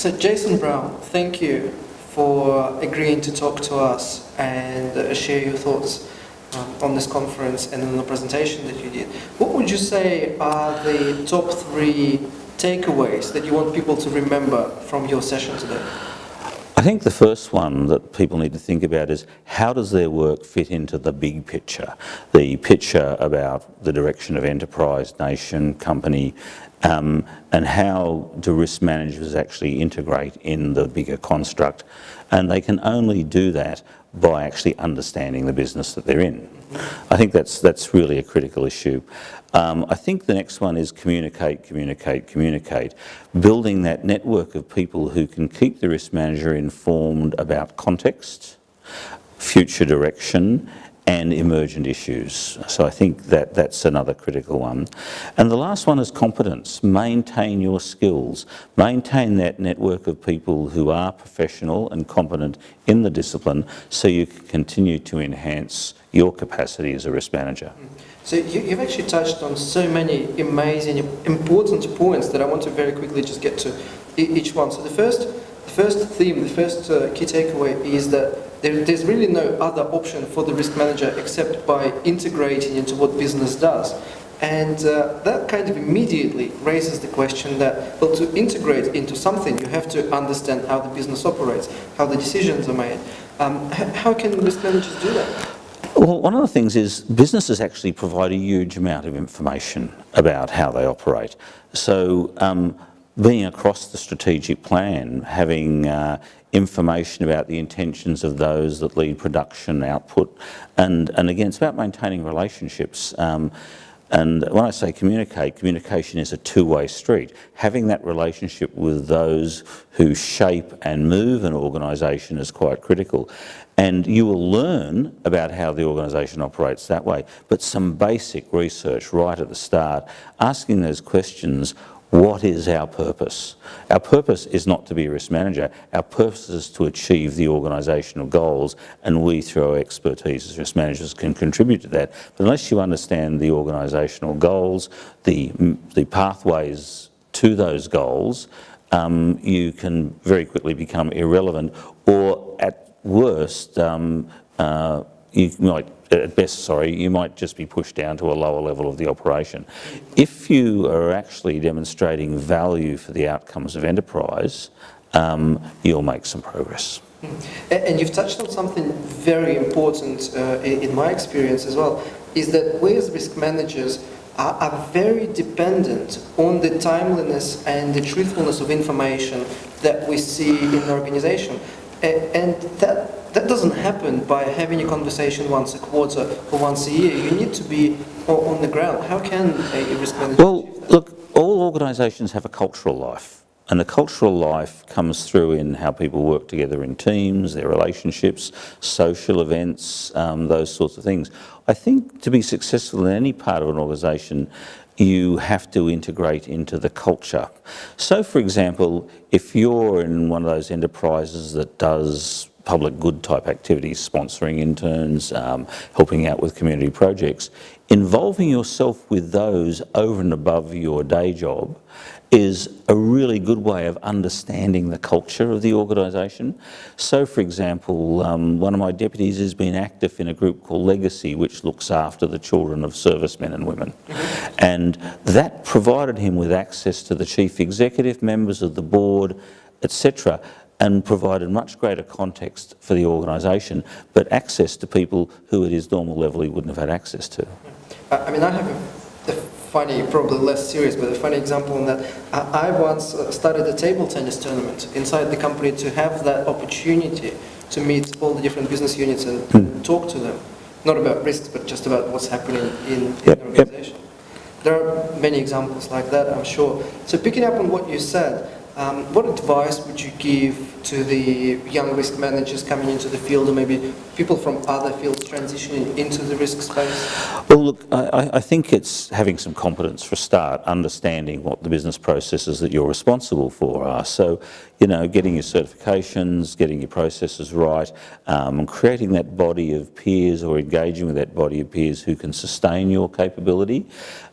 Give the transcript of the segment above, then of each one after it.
So Jason Brown, thank you for agreeing to talk to us and share your thoughts on this conference and on the presentation that you did. What would you say are the top 3 takeaways that you want people to remember from your session today? I think the first one that people need to think about is how does their work fit into the big picture? The picture about the direction of enterprise, nation, company, and how do risk managers actually integrate in the bigger construct. And they can only do that by actually understanding the business that they're in. I think that's really a critical issue. I think the next one is communicate. Building that network of people who can keep the risk manager informed about context, future direction, and emergent issues. So I think that's another critical one. And the last one is competence. Maintain your skills. Maintain that network of people who are professional and competent in the discipline so you can continue to enhance your capacity as a risk manager. So you've actually touched on so many amazing, important points that I want to very quickly just get to each one. So the first theme, the first key takeaway is that there's really no other option for the risk manager except by integrating into what business does. And that kind of immediately raises the question that, well, to integrate into something, you have to understand how the business operates, how the decisions are made. How can risk managers do that? Well, one of the things is businesses actually provide a huge amount of information about how they operate. So being across the strategic plan, having information about the intentions of those that lead production, output, and again, it's about maintaining relationships. And when I say communication is a two-way street. Having that relationship with those who shape and move an organisation is quite critical. And you will learn about how the organisation operates that way. But some basic research right at the start, asking those questions, what is our purpose? Our purpose is not to be a risk manager. Our purpose is to achieve the organisational goals, and we, through our expertise as risk managers, can contribute to that. But unless you understand the organisational goals, the pathways to those goals, you can very quickly become irrelevant, or at worst, you might just be pushed down to a lower level of the operation. If you are actually demonstrating value for the outcomes of enterprise, you'll make some progress. And you've touched on something very important in my experience as well, is that we as risk managers are very dependent on the timeliness and the truthfulness of information that we see in the organization. And that doesn't happen by having a conversation once a quarter or once a year. You need to be on the ground. How can a risk manager Well, look, all organisations have a cultural life. And the cultural life comes through in how people work together in teams, their relationships, social events, those sorts of things. I think to be successful in any part of an organisation, you have to integrate into the culture. So, for example, if you're in one of those enterprises that does public good type activities, sponsoring interns, helping out with community projects, involving yourself with those over and above your day job is a really good way of understanding the culture of the organisation. So, for example, one of my deputies has been active in a group called Legacy, which looks after the children of servicemen and women. And that provided him with access to the chief executive, members of the board, etc., and provided much greater context for the organisation, but access to people who at his normal level he wouldn't have had access to. I mean, I have a funny, probably less serious, but a funny example in that I once started a table tennis tournament inside the company to have that opportunity to meet all the different business units and talk to them. Not about risks, but just about what's happening in the organisation. There are many examples like that, I'm sure. So picking up on what you said, what advice would you give to the young risk managers coming into the field, or maybe people from other fields transitioning into the risk space? Well, look, I think it's having some competence for a start, understanding what the business processes that you're responsible for are. So, you know, getting your certifications, getting your processes right, creating that body of peers or engaging with that body of peers who can sustain your capability.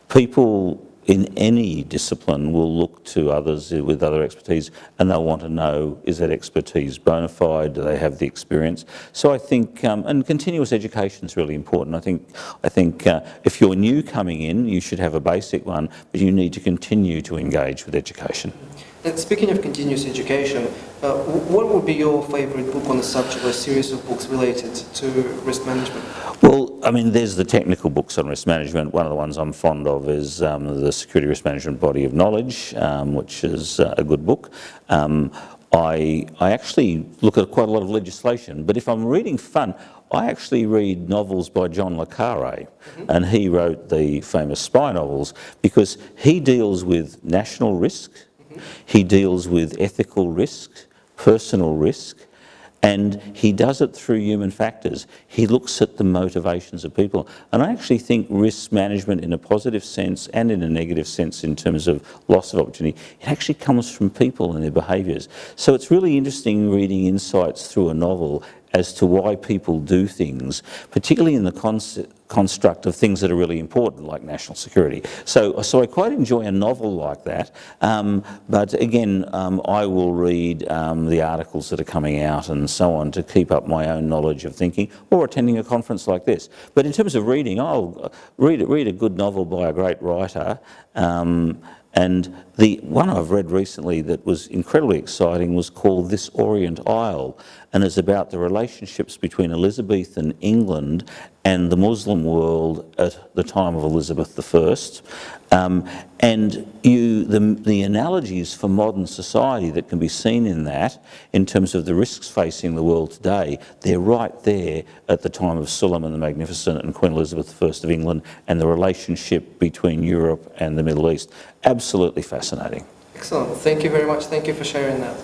People in any discipline will look to others with other expertise, and they'll want to know, is that expertise bona fide? Do they have the experience? So I think, and continuous education is really important. I think if you're new coming in, you should have a basic one, but you need to continue to engage with education. And speaking of continuous education, what would be your favourite book on the subject, or a series of books related to risk management? Well, I mean, there's the technical books on risk management. One of the ones I'm fond of is the Security Risk Management Body of Knowledge, which is a good book. I actually look at quite a lot of legislation, but if I'm reading fun, I actually read novels by John le Carre, and he wrote the famous spy novels because he deals with national risk, he deals with ethical risk, personal risk, and he does it through human factors. He looks at the motivations of people. And I actually think risk management in a positive sense and in a negative sense in terms of loss of opportunity, it actually comes from people and their behaviours. So it's really interesting reading insights through a novel as to why people do things, particularly in the construct of things that are really important, like national security. So I quite enjoy a novel like that, but again, I will read the articles that are coming out and so on to keep up my own knowledge of thinking, or attending a conference like this. But in terms of reading, I'll read a good novel by a great writer, and the one I've read recently that was incredibly exciting was called This Orient Isle, and is about the relationships between Elizabethan England and the Muslim world at the time of Elizabeth I. And the analogies for modern society that can be seen in that, in terms of the risks facing the world today, they're right there at the time of Suleiman the Magnificent and Queen Elizabeth I of England, and the relationship between Europe and the Middle East. Absolutely fascinating. Excellent. Thank you very much. Thank you for sharing that.